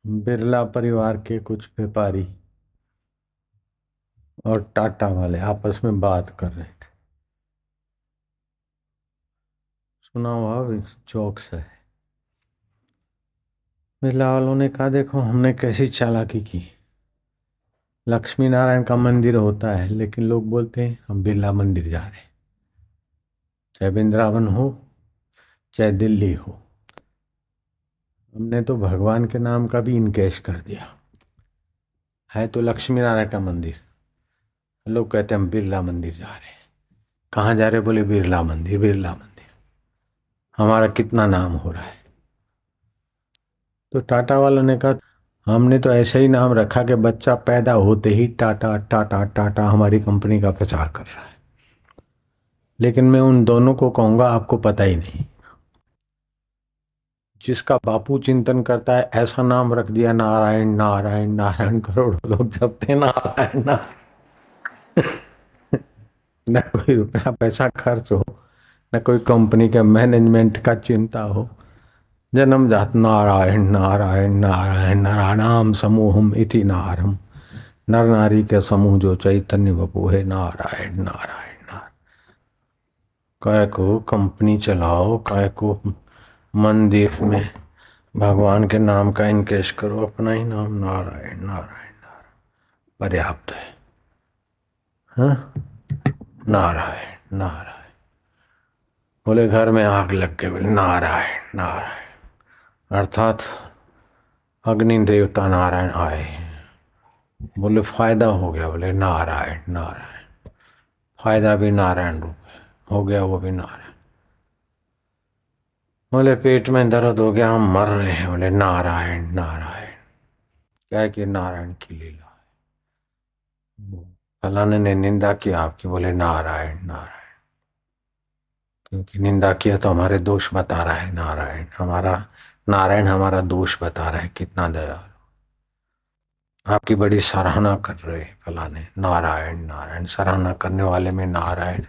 बिरला परिवार के कुछ व्यापारी और टाटा वाले आपस में बात कर रहे थे। सुना हुआ जोक्स है। बिरला वालों ने कहा, देखो हमने कैसी चालाकी की। लक्ष्मी नारायण का मंदिर होता है लेकिन लोग बोलते हैं हम बिरला मंदिर जा रहे हैं, चाहे वृंदावन हो चाहे दिल्ली हो। हमने तो भगवान के नाम का भी इनकेश कर दिया है, तो लक्ष्मी नारायण का मंदिर। लोग कहते हैं हम बिरला मंदिर जा रहे हैं। कहाँ जा रहे? बोले बिरला मंदिर, बिरला मंदिर। हमारा कितना नाम हो रहा है। तो टाटा वालों ने कहा हमने तो ऐसे ही नाम रखा कि बच्चा पैदा होते ही टाटा टाटा टाटा हमारी कंपनी का प्रचार कर रहा है। लेकिन मैं उन दोनों को कहूंगा आपको पता ही नहीं। जिसका बापू चिंतन करता है ऐसा नाम रख दिया, नारायण नारायण नारायण, करोड़ों लोग जपते नारायण नारायण। न कोई रुपया पैसा खर्च हो, न कोई कंपनी के मैनेजमेंट का चिंता हो। जन्मजात नारायण नारायण नारायण, नारायणाम समूहम इति नारम। नर नारी के समूह जो चैतन्य बपू है, नारायण नारायण नारायण। काय को कंपनी चलाओ, काय को मंदिर में भगवान के नाम का इनकेश करो, अपना ही नाम नारायण नारायण नारायण पर्याप्त है। हाँ, नारायण नारायण। बोले घर में आग लग गई, बोले नारायण नारायण, अर्थात अग्नि देवता नारायण आए। बोले फायदा हो गया, बोले नारायण नारायण। फायदा भी नारायण रूप है, हो गया वो भी नारायण। बोले पेट में दर्द हो गया, हम मर रहे हैं, बोले नारायण नारायण। क्या है कि नारायण की लीला है। फलाने ने निंदा की आपकी, बोले नारायण नारायण। क्योंकि निंदा किया तो हमारे दोष बता रहा है नारायण। हमारा नारायण हमारा दोष बता रहा है, कितना दयालु। आपकी बड़ी सराहना कर रहे फलाने, नारायण नारायण। सराहना करने वाले में नारायण,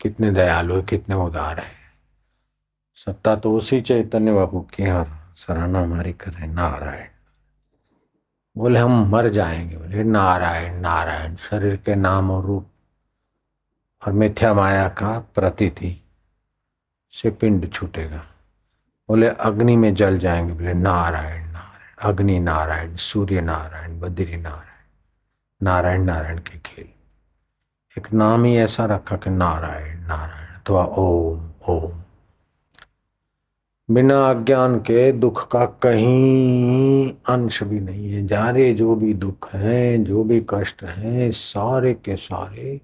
कितने दयालु है, कितने उदार है। सत्ता तो उसी चैतन्य बाबू की, और सराहना हमारी कर रहे नारायण। बोले हम मर जाएंगे, बोले नारायण नारायण। शरीर के नाम और रूप और मिथ्या माया का प्रतीति से पिंड छूटेगा। बोले अग्नि में जल जाएंगे, बोले नारायण नारायण। अग्नि नारायण, सूर्य नारायण, बद्री नारायण। नारायण नारायण के खेल। एक नाम ही ऐसा रखा कि नारायण नारायण अथवा ओम ओम। बिना अज्ञान के दुख का कहीं अंश भी नहीं है। जारे जो भी दुख है, जो भी कष्ट है, सारे के सारे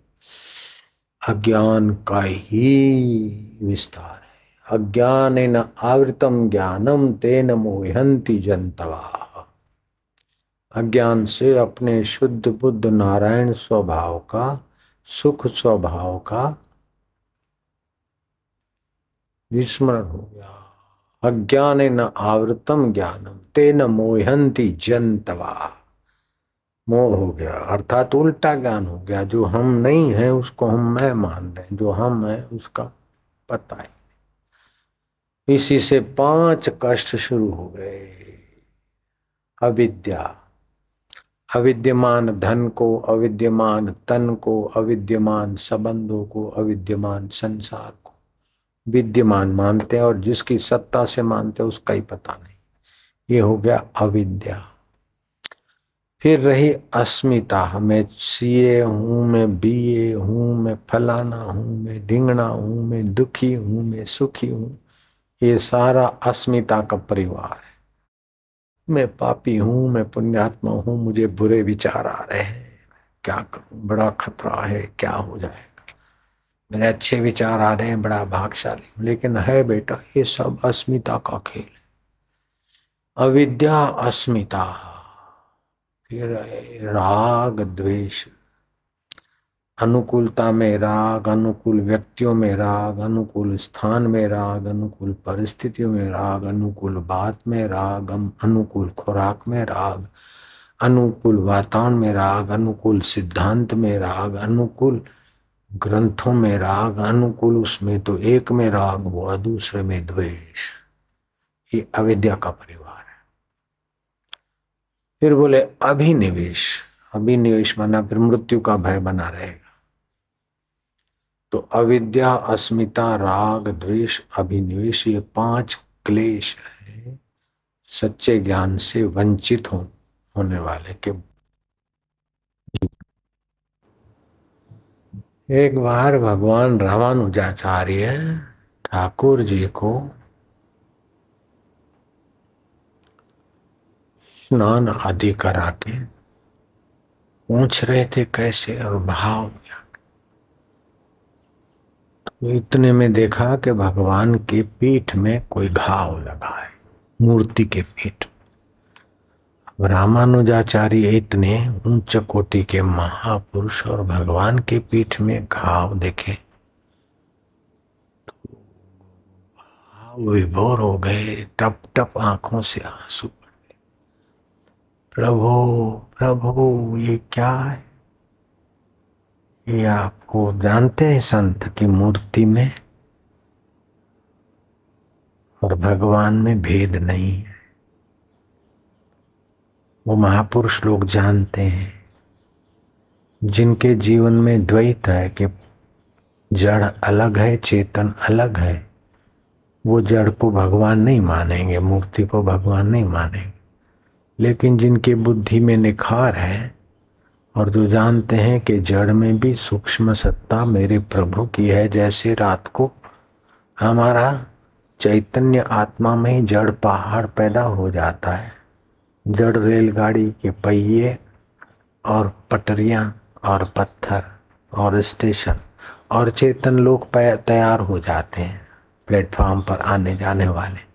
अज्ञान का ही विस्तार है। अज्ञानेन आवृतम ज्ञानम तेन मोहन्ति जन्तवः। अज्ञान से अपने शुद्ध बुद्ध नारायण स्वभाव का, सुख स्वभाव का विस्मरण हो गया। अज्ञानेन आवृतम ज्ञानम तेन मोहन्ति जन्तवः। मोह हो गया, अर्थात उल्टा ज्ञान हो गया। जो हम नहीं है उसको हम मैं मान रहे हैं, जो हम है उसका पता है। इसी से 5 कष्ट शुरू हो गए। अविद्या, अविद्यमान धन को, अविद्यमान तन को, अविद्यमान संबंधों को, अविद्यमान संसार को विद्यमान मानते हैं, और जिसकी सत्ता से मानते हैं उसका ही पता नहीं। ये हो गया अविद्या। फिर रही अस्मिता। मैं सीए हूं, मैं बीए हूं, मैं फलाना हूं, मैं ढिंगना हूं, मैं दुखी हूं, मैं सुखी हूं। ये सारा अस्मिता का परिवार है। मैं पापी हूं, मैं पुण्यात्मा हूं, मुझे बुरे विचार आ रहे हैं, क्या करूं, बड़ा खतरा है, क्या हो जाएगा। मेरे अच्छे विचार आ रहे हैं, बड़ा भाग्यशाली हूं। लेकिन है बेटा, ये सब अस्मिता का खेल है। अविद्या, अस्मिता। फिर राग द्वेष। अनुकूलता में राग, अनुकूल व्यक्तियों में राग, अनुकूल स्थान में राग, अनुकूल परिस्थितियों में राग, अनुकूल बात में राग, अनुकूल खुराक में राग, अनुकूल वातावरण में राग, अनुकूल सिद्धांत में राग, अनुकूल ग्रंथों में राग, अनुकूल उसमें तो एक में राग, वो दूसरे में द्वेष। ये अविद्या का परिवार है। फिर बोले अभिनिवेश, अभिनिवेश माना फिर मृत्यु का भय बना रहेगा। तो अविद्या, अस्मिता, राग, द्वेष, अभिनिवेश, ये 5 क्लेश है सच्चे ज्ञान से वंचित होने वाले के। एक बार भगवान रामानुजाचार्य ठाकुर जी को स्नान आदि करा के पूछ रहे थे कैसे और भाव क्या। तो इतने में देखा कि भगवान की पीठ में कोई घाव लगा है, मूर्ति के पीठ। रामानुजाचार्य इतने उच्च कोटि के महापुरुष और भगवान के पीठ में घाव देखे तो विभोर हो गए, टप टप आंखों से आंसू पड़े। प्रभु प्रभु ये क्या है? ये आपको जानते हैं संत की मूर्ति में और भगवान में भेद नहीं है। वो महापुरुष लोग जानते हैं जिनके जीवन में द्वैत है कि जड़ अलग है चेतन अलग है, वो जड़ को भगवान नहीं मानेंगे, मूर्ति को भगवान नहीं मानेंगे। लेकिन जिनकी बुद्धि में निखार है और जो जानते हैं कि जड़ में भी सूक्ष्म सत्ता मेरे प्रभु की है, जैसे रात को हमारा चैतन्य आत्मा में ही जड़ पहाड़ पैदा हो जाता है, जड़ रेलगाड़ी के पहिए और पटरियां और पत्थर और स्टेशन और चेतन लोग तैयार हो जाते हैं प्लेटफॉर्म पर आने जाने वाले।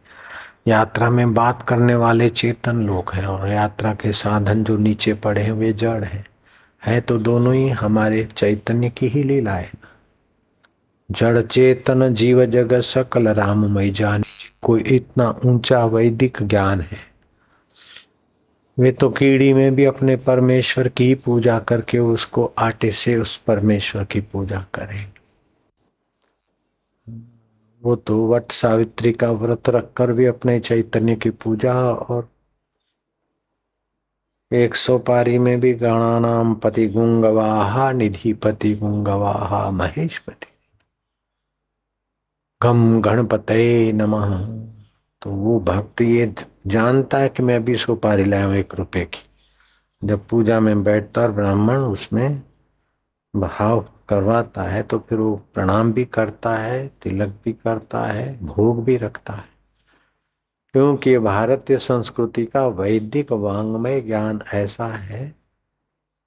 यात्रा में बात करने वाले चेतन लोग हैं और यात्रा के साधन जो नीचे पड़े हैं वे जड़ हैं। है तो दोनों ही हमारे चैतन्य की ही लीला है। जड़ चेतन जीव जगत सकल राममय जान, कोई इतना ऊंचा वैदिक ज्ञान है वे तो कीड़ी में भी अपने परमेश्वर की पूजा करके उसको आटे से उस परमेश्वर की पूजा करेंगे। वो तो वट सावित्री का व्रत रखकर भी अपने चैतन्य की पूजा, और 100 पारी में भी गणानाम पति गुंगवाहा निधि पति गुंगवाहा महेशपति गम गणपते नमः। तो वो भक्त ये जानता है कि मैं अभी 100 पारी लाया हूं 1 रुपए की। जब पूजा में बैठता और ब्राह्मण उसमें भाव करवाता है तो फिर वो प्रणाम भी करता है, तिलक भी करता है, भोग भी रखता है। क्योंकि भारतीय संस्कृति का वैदिक वांग्मय ज्ञान ऐसा है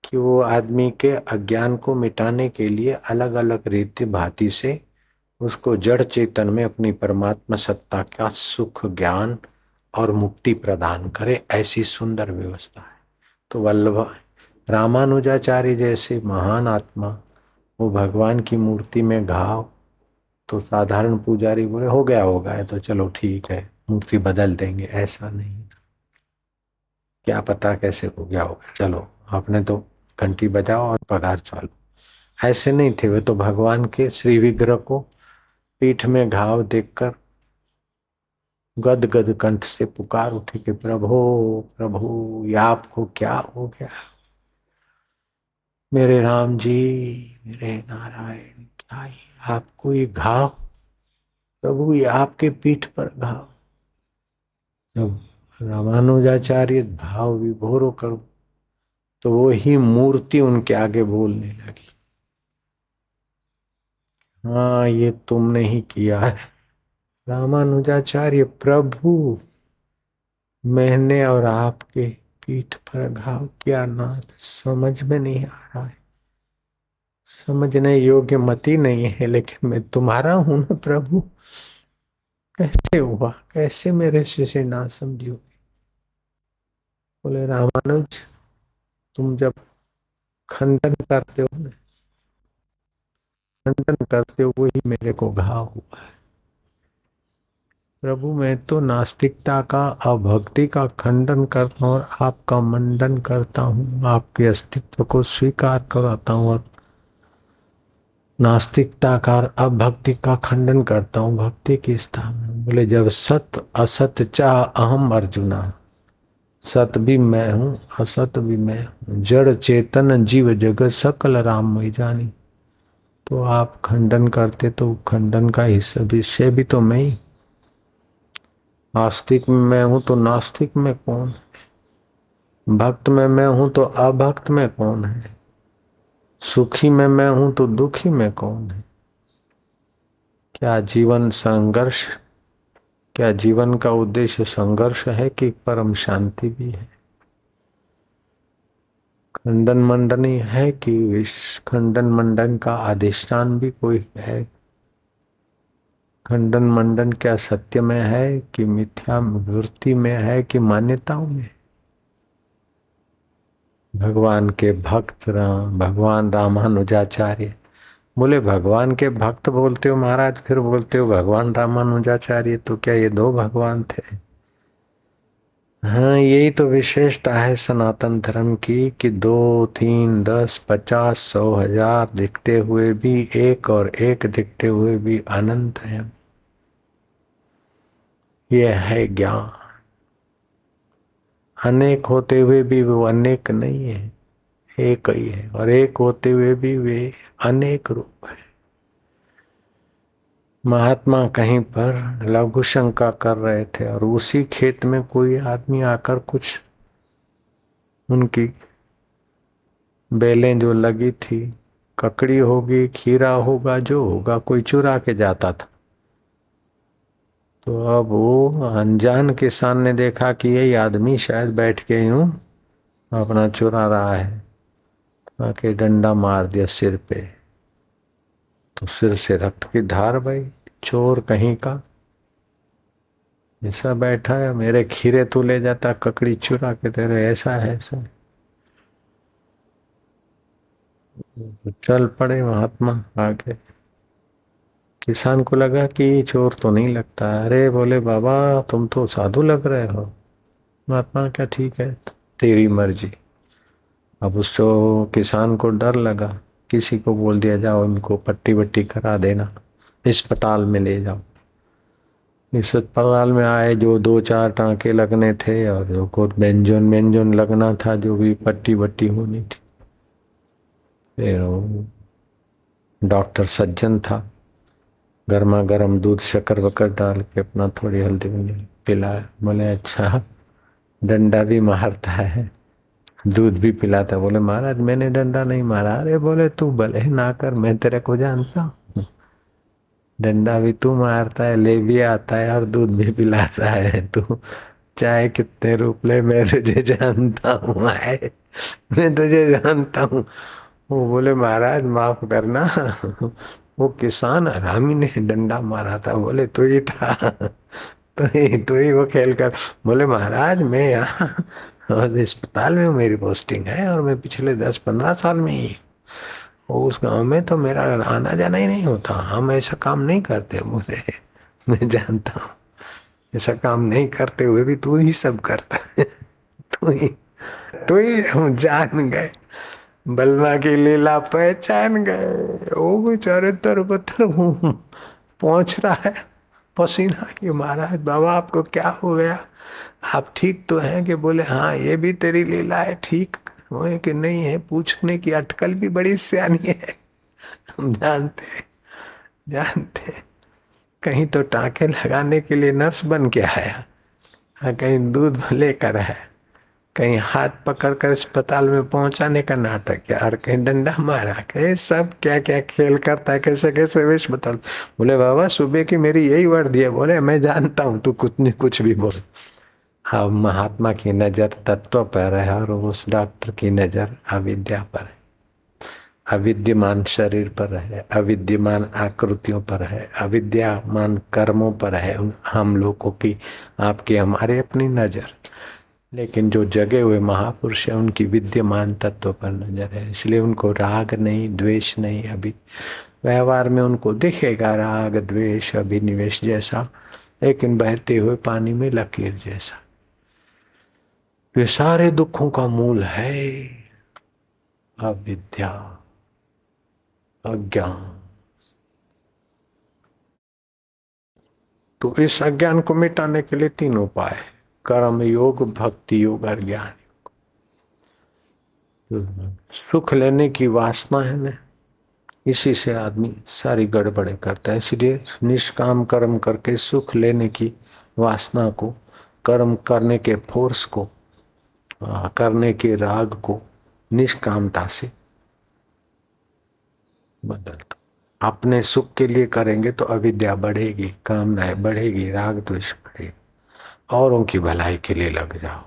कि वो आदमी के अज्ञान को मिटाने के लिए अलग अलग रीति भांति से उसको जड़ चेतन में अपनी परमात्मा सत्ता का सुख ज्ञान और मुक्ति प्रदान करे, ऐसी सुंदर व्यवस्था है। तो वल्लभ रामानुजाचार्य जैसे महान आत्मा वो भगवान की मूर्ति में घाव, तो साधारण पुजारी बोले हो गया होगा तो चलो ठीक है मूर्ति बदल देंगे, ऐसा नहीं। क्या पता कैसे हो गया होगा, चलो आपने तो घंटी बजाओ और पगार चालो, ऐसे नहीं थे। वे तो भगवान के श्री विग्रह को पीठ में घाव देखकर गद गद कंठ से पुकार उठे कि प्रभु प्रभु ये आपको क्या हो गया? मेरे राम जी, मेरे नारायण, क्या ये आपको ये घाव? प्रभु ये आपके पीठ पर घाव। जब रामानुजाचार्य भाव विभोर होकर तो वो ही मूर्ति उनके आगे बोलने लगी, हाँ ये तुमने ही किया है रामानुजाचार्य प्रभु, मैंने और आपके पीठ पर घाव किया नाथ, समझ में नहीं आ रहा है, समझने योग्य मति नहीं है, लेकिन मैं तुम्हारा हूं ना प्रभु, कैसे हुआ, कैसे मेरे से ना समझियोगे? बोले रामानुज तुम जब खंडन करते हो ना, खंडन करते हो वही मेरे को घाव हुआ है प्रभु। मैं तो नास्तिकता का अभक्ति का खंडन करता हूँ और आपका मंडन करता हूँ, आपके अस्तित्व को स्वीकार कराता हूँ और नास्तिकता का अभक्ति का खंडन करता हूँ, भक्ति की स्थापना। बोले जब सत असत चाह अहम अर्जुना, सत भी मैं हूँ, असत भी मैं हूँ, जड़ चेतन जीव जगत सकल राममय जानी। तो आप खंडन करते तो खंडन का हिस्सा विषय भी तो मैं ही। आस्तिक में मैं हूँ तो नास्तिक में कौन, भक्त में मैं हूँ तो अभक्त में कौन है, सुखी में मैं हूँ तो दुखी में कौन है। क्या जीवन संघर्ष, क्या जीवन का उद्देश्य संघर्ष है कि परम शांति भी है। खंडन मंडनी है कि इस खंडन मंडन का अधिष्ठान भी कोई है। खंडन मंडन क्या सत्य में है कि मिथ्या वृत्ति में है कि मान्यताओं में। भगवान के भक्त राम, भगवान रामानुजाचार्य बोले भगवान के भक्त बोलते हो महाराज, फिर बोलते हो भगवान रामानुजाचार्य, तो क्या ये दो भगवान थे। हाँ, यही तो विशेषता है सनातन धर्म की कि 2, 3, 10, 50, 100, 1000 दिखते हुए भी एक और एक दिखते हुए भी अनंत है। यह है ज्ञान। अनेक होते हुए भी वो अनेक नहीं है, एक ही है, और एक होते हुए भी वे अनेक रूप है। महात्मा कहीं पर लघु शंका कर रहे थे और उसी खेत में कोई आदमी आकर कुछ उनकी बेलें जो लगी थी, ककड़ी होगी, खीरा होगा, जो होगा, कोई चुरा के जाता था। तो अब वो अनजान किसान ने देखा कि यही आदमी शायद बैठ के यूं अपना चुरा रहा है, आके डंडा मार दिया सिर पे, तो सिर से रक्त की धार बही। चोर कहीं का, ऐसा बैठा है, मेरे खीरे तू ले जाता, ककड़ी चुरा के तेरे, ऐसा है ऐसा। तो चल पड़े महात्मा आगे। किसान को लगा कि चोर तो नहीं लगता। अरे बोले बाबा तुम तो साधु लग रहे हो। महात्मा क्या ठीक है, तेरी मर्जी। अब उसको किसान को डर लगा, किसी को बोल दिया जाओ इनको पट्टी वट्टी करा देना, अस्पताल में ले जाओ। इस अस्पताल में आए, जो 2-4 टांके लगने थे और जो को व्यंजन व्यंजन लगना था, जो भी पट्टी वट्टी होनी थी। फिर डॉक्टर सज्जन था, गर्मा गर्म दूध शक्कर वक्कर डाल के अपना थोड़ी हल्दी वल्दी पिलाया। बोले अच्छा, डंडा भी मारता है, दूध भी पिलाता। बोले महाराज मैंने डंडा नहीं मारा। अरे बोले तू भले ना कर, मैं तेरे को जानता हूँ, डंडा भी तू मारता है, ले भी आता है और दूध भी पिलाता है। तू चाहे कितने रूप ले, मैं तुझे जानता हूँ, आए मैं तुझे जानता हूँ। वो बोले महाराज माफ करना, वो किसान हरामी ने डंडा मारा था। बोले तू ही था, तो ही वो खेल कर। बोले महाराज मैं यहाँ और अस्पताल में मेरी पोस्टिंग है और मैं पिछले 10-15 साल में ही, और उस गांव में तो मेरा आना जाना ही नहीं होता, हम ऐसा काम नहीं करते। बोले मैं जानता हूँ, ऐसा काम नहीं करते हुए भी तू ही सब करता है, तू ही हम जान गए, बलमा की लीला पहचान गए। ओ बेचारे तरबतर पहुंच रहा है पसीना की। महाराज बाबा आपको क्या हो गया, आप ठीक तो हैं? कि बोले हाँ ये भी तेरी लीला है, ठीक हो कि नहीं है पूछने की अटकल भी बड़ी सियानी है। हम जानते जानते, कहीं तो टाँके लगाने के लिए नर्स बन के आया, हाँ, कहीं दूध लेकर आया, कहीं हाथ पकड़कर अस्पताल में पहुंचाने का नाटक किया, और कहीं डंडा मारा। के सब क्या क्या खेल करता है, कैसे कैसे वेश बता। बोले बाबा सुबह की मेरी यही वर्दी है। बोले मैं जानता हूँ तू कुछ नहीं कुछ भी बोल। हाँ, महात्मा की नजर तत्व पर है और उस डॉक्टर की नजर अविद्या पर है, अविद्यमान शरीर पर है, अविद्यमान आकृतियों पर है, अविद्यमान कर्मों पर है हम लोगों की, आपकी हमारे अपनी नजर। लेकिन जो जगे हुए महापुरुष है उनकी विद्यमान तत्व पर नजर है, इसलिए उनको राग नहीं द्वेष नहीं। अभी व्यवहार में उनको दिखेगा राग द्वेष अभिनिवेश जैसा, लेकिन बहते हुए पानी में लकीर जैसा। ये सारे दुखों का मूल है अविद्या, अज्ञान। तो इस अज्ञान को मिटाने के लिए 3 उपाय है। कर्म योग, भक्ति योग और ज्ञान योग। सुख लेने की वासना है ना, इसी से आदमी सारी गड़बड़े करता है। इसलिए निष्काम कर्म करके सुख लेने की वासना को, कर्म करने के फोर्स को, करने के राग को निष्कामता से बदल दो। अपने सुख के लिए करेंगे तो अविद्या बढ़ेगी, कामनाएं बढ़ेगी, राग द्वेष बढ़ेगा। औरों की भलाई के लिए लग जाओ।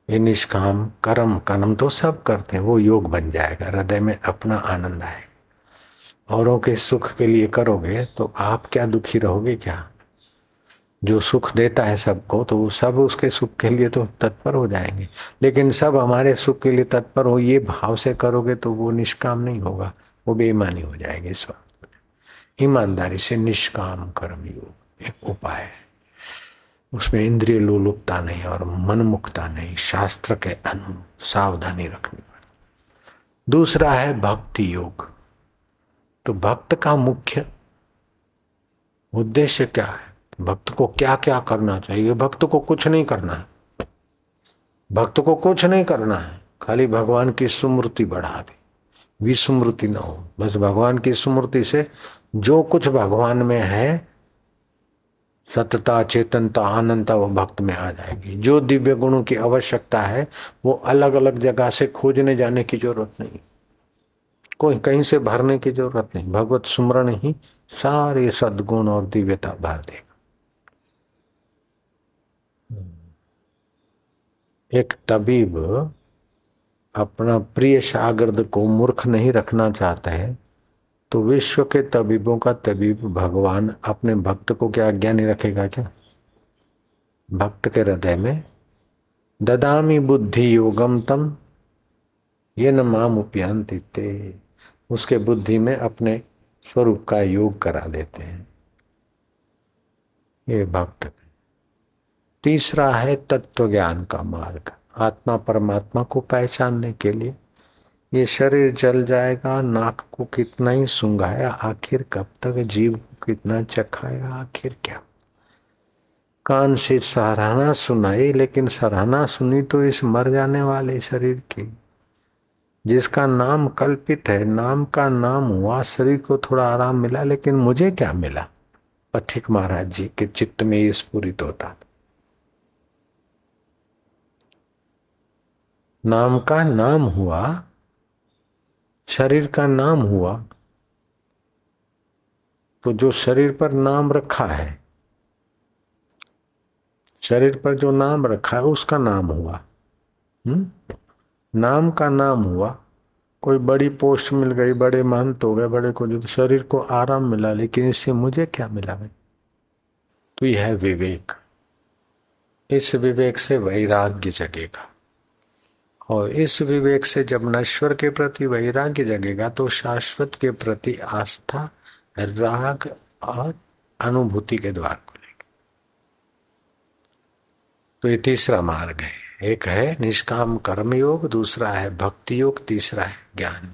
ये निष्काम कर्म, कर्म तो सब करते हैं, वो योग बन जाएगा। हृदय में अपना आनंद आएगा। औरों के सुख के लिए करोगे तो आप क्या दुखी रहोगे क्या? जो सुख देता है सबको तो वो सब उसके सुख के लिए तो तत्पर हो जाएंगे। लेकिन सब हमारे सुख के लिए तत्पर हो, ये भाव से करोगे तो वो निष्काम नहीं होगा, वो बेईमानी हो जाएगी। इस वक्त ईमानदारी से निष्काम कर्म योग एक उपाय है। उसमें इंद्रिय लोलुपता नहीं और मनमुखता नहीं, शास्त्र के अनुरूप सावधानी रखनी पड़ती। दूसरा है भक्ति योग। तो भक्त का मुख्य उद्देश्य क्या है? भक्त को क्या क्या करना चाहिए? भक्त को कुछ नहीं करना है। भक्त को कुछ नहीं करना है, खाली भगवान की स्मृति बढ़ा दे, विस्मृति ना हो। बस भगवान की स्मृति से जो कुछ भगवान में है, सतता, चेतनता, आनंदता, वो भक्त में आ जाएगी। जो दिव्य गुणों की आवश्यकता है वो अलग अलग जगह से खोजने जाने की जरूरत नहीं, कोई कहीं से भरने की जरूरत नहीं। भगवत सुमरण ही सारे सद्गुण और दिव्यता भर देगा। एक तबीब अपना प्रिय शागिर्द को मूर्ख नहीं रखना चाहता है तो विश्व के तबीबों का तबीब भगवान अपने भक्त को क्या अज्ञानी रखेगा क्या? भक्त के हृदय में ददामी बुद्धि योगम तम ये न माम उपयांति ते, उसके बुद्धि में अपने स्वरूप का योग करा देते हैं ये भक्त। तीसरा है तत्व ज्ञान का मार्ग। आत्मा परमात्मा को पहचानने के लिए ये शरीर जल जाएगा, नाक को कितना ही सूंघाया आखिर कब तक, जीव को कितना चखाया आखिर क्या, कान से सराहना सुनाई लेकिन सराहना सुनी तो इस मर जाने वाले शरीर की, जिसका नाम कल्पित है। नाम का नाम हुआ, शरीर को थोड़ा आराम मिला, लेकिन मुझे क्या मिला? पथिक महाराज जी के चित्त में ये स्फुरित होता था। नाम का नाम हुआ, शरीर का नाम हुआ, तो जो शरीर पर नाम रखा है, शरीर पर जो नाम रखा है उसका नाम हुआ। नाम का नाम हुआ। कोई बड़ी पोस्ट मिल गई, बड़े महंत हो गए, बड़े को जो शरीर को आराम मिला, लेकिन इससे मुझे क्या मिला भाई? तो यह है विवेक। इस विवेक से वैराग्य जगेगा, और इस विवेक से जब नश्वर के प्रति वैराग्य जगेगा तो शाश्वत के प्रति आस्था, राग और अनुभूति के द्वार खुलेंगे। तो ये तीसरा मार्ग है। एक है निष्काम कर्म योग, दूसरा है भक्ति योग, तीसरा है ज्ञान।